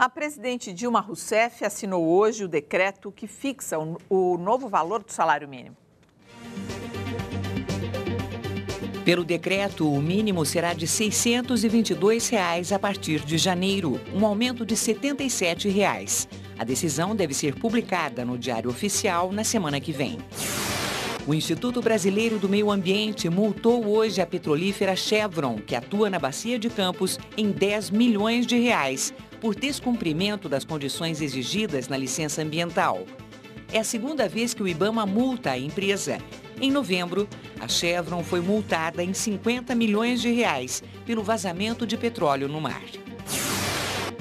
A presidente Dilma Rousseff assinou hoje o decreto que fixa o novo valor do salário mínimo. Pelo decreto, o mínimo será de R$ 622 a partir de janeiro, um aumento de R$ 77. A decisão deve ser publicada no Diário Oficial na semana que vem. O Instituto Brasileiro do Meio Ambiente multou hoje a petrolífera Chevron, que atua na Bacia de Campos, em R$ 10 milhões por descumprimento das condições exigidas na licença ambiental. É a segunda vez que o IBAMA multa a empresa. Em novembro, a Chevron foi multada em R$ 50 milhões pelo vazamento de petróleo no mar.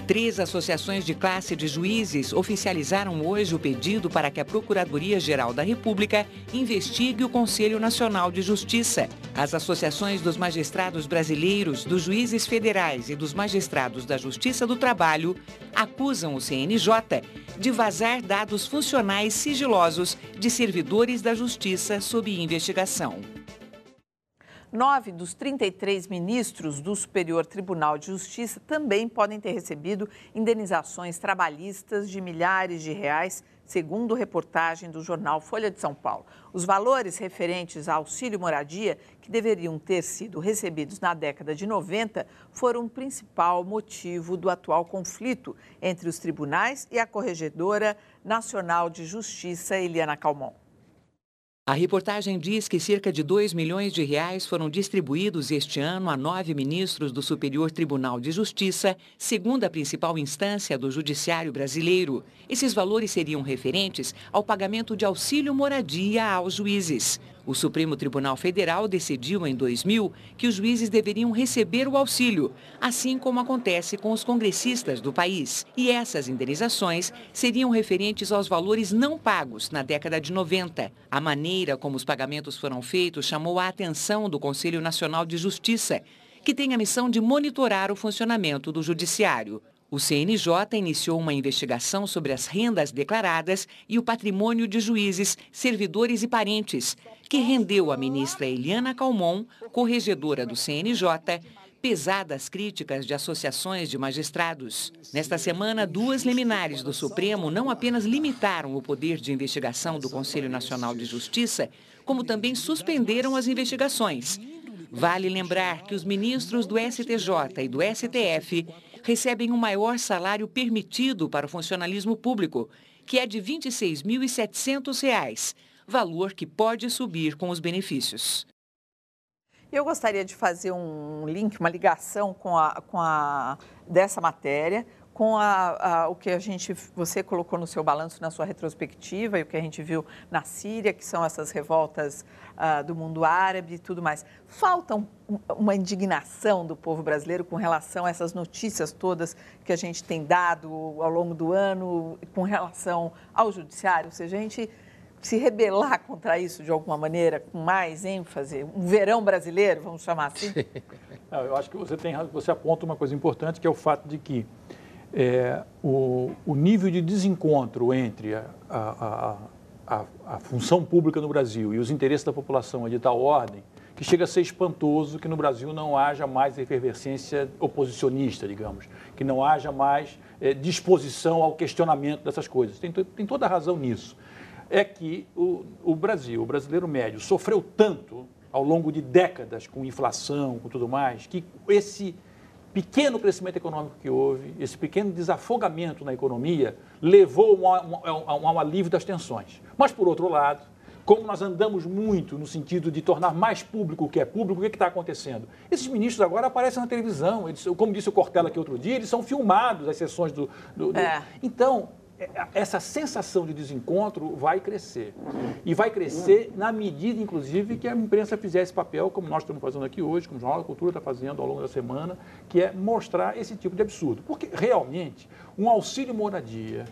3 associações de classe de juízes oficializaram hoje o pedido para que a Procuradoria-Geral da República investigue o Conselho Nacional de Justiça. As associações dos magistrados brasileiros, dos juízes federais e dos magistrados da Justiça do Trabalho acusam o CNJ de vazar dados funcionais sigilosos de servidores da Justiça sob investigação. 9 dos 33 ministros do Superior Tribunal de Justiça também podem ter recebido indenizações trabalhistas de milhares de reais, segundo reportagem do jornal Folha de São Paulo. Os valores referentes ao auxílio moradia, que deveriam ter sido recebidos na década de 90, foram o principal motivo do atual conflito entre os tribunais e a Corregedora Nacional de Justiça, Eliana Calmon. A reportagem diz que cerca de R$ 2 milhões foram distribuídos este ano a 9 ministros do Superior Tribunal de Justiça, segundo a principal instância do Judiciário brasileiro. Esses valores seriam referentes ao pagamento de auxílio moradia aos juízes. O Supremo Tribunal Federal decidiu em 2000 que os juízes deveriam receber o auxílio, assim como acontece com os congressistas do país. E essas indenizações seriam referentes aos valores não pagos na década de 90. A maneira como os pagamentos foram feitos chamou a atenção do Conselho Nacional de Justiça, que tem a missão de monitorar o funcionamento do Judiciário. O CNJ iniciou uma investigação sobre as rendas declaradas e o patrimônio de juízes, servidores e parentes, que rendeu à ministra Eliana Calmon, corregedora do CNJ, pesadas críticas de associações de magistrados. Nesta semana, 2 liminares do Supremo não apenas limitaram o poder de investigação do Conselho Nacional de Justiça, como também suspenderam as investigações. Vale lembrar que os ministros do STJ e do STF recebem o maior salário permitido para o funcionalismo público, que é de R$ 26.700, valor que pode subir com os benefícios. Eu gostaria de fazer um link, uma ligação dessa matéria com o que você colocou no seu balanço, na sua retrospectiva, e o que a gente viu na Síria, que são essas revoltas do mundo árabe e tudo mais. Falta uma indignação do povo brasileiro com relação a essas notícias todas que a gente tem dado ao longo do ano com relação ao judiciário, ou seja, a gente se rebelar contra isso de alguma maneira, com mais ênfase, um verão brasileiro, vamos chamar assim? Não, eu acho que você aponta uma coisa importante, que é o fato de que o nível de desencontro entre a função pública no Brasil e os interesses da população é de tal ordem que chega a ser espantoso que no Brasil não haja mais efervescência oposicionista, digamos, que não haja mais disposição ao questionamento dessas coisas. Tem toda a razão nisso. É que o brasileiro médio, sofreu tanto ao longo de décadas com inflação, com tudo mais, que esse pequeno crescimento econômico que houve, esse pequeno desafogamento na economia, levou a um alívio das tensões. Mas, por outro lado, como nós andamos muito no sentido de tornar mais público o que é público, o que está acontecendo? Esses ministros agora aparecem na televisão, como disse o Cortella aqui outro dia, eles são filmados, as sessões Então, essa sensação de desencontro vai crescer. E vai crescer na medida, inclusive, que a imprensa fizer esse papel, como nós estamos fazendo aqui hoje, como o Jornal da Cultura está fazendo ao longo da semana, que é mostrar esse tipo de absurdo. Porque, realmente, um auxílio moradia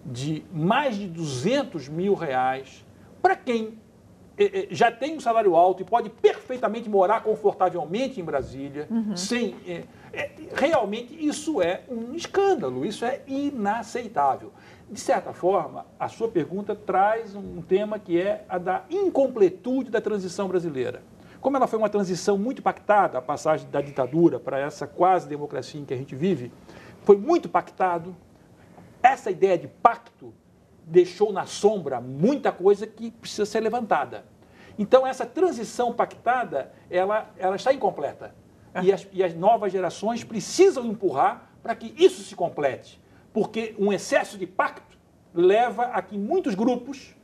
de mais de R$200 mil para quem já tem um salário alto e pode perfeitamente morar confortavelmente em Brasília, sem... realmente, isso é um escândalo, isso é inaceitável. De certa forma, a sua pergunta traz um tema que é a da incompletude da transição brasileira. Como ela foi uma transição muito pactada, a passagem da ditadura para essa quase democracia em que a gente vive, foi muito pactado, essa ideia de pacto deixou na sombra muita coisa que precisa ser levantada. Então, essa transição pactada, ela está incompleta. E as novas gerações precisam empurrar para que isso se complete. Porque um excesso de pacto leva a que muitos grupos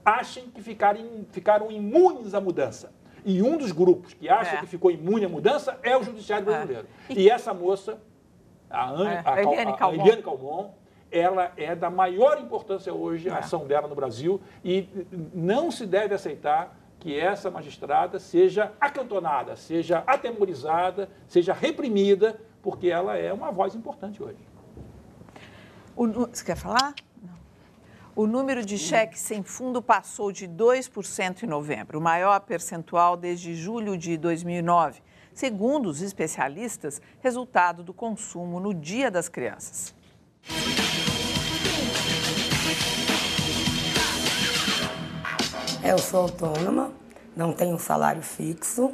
achem que ficaram imunes à mudança. E um dos grupos que acha que ficou imune à mudança é o Judiciário brasileiro. E essa moça, a Eliane Calmon, ela é da maior importância hoje, a ação dela no Brasil, e não se deve aceitar que essa magistrada seja acantonada, seja atemorizada, seja reprimida, porque ela é uma voz importante hoje. Você quer falar? Não. O número de cheques sem fundo passou de 2% em novembro, o maior percentual desde julho de 2009, segundo os especialistas, resultado do consumo no Dia das Crianças. Eu sou autônoma, não tenho salário fixo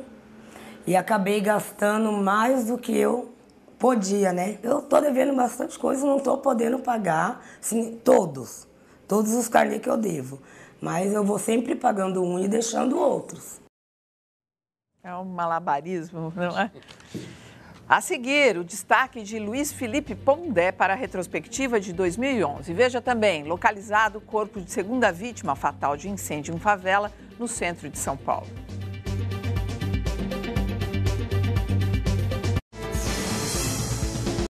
e acabei gastando mais do que eu podia, né? Eu tô devendo bastante coisa, não tô podendo pagar, sim, todos os carnês que eu devo. Mas eu vou sempre pagando um e deixando outros. É um malabarismo, não é? A seguir, o destaque de Luiz Felipe Pondé para a retrospectiva de 2011. Veja também, localizado o corpo de segunda vítima fatal de incêndio em favela no centro de São Paulo.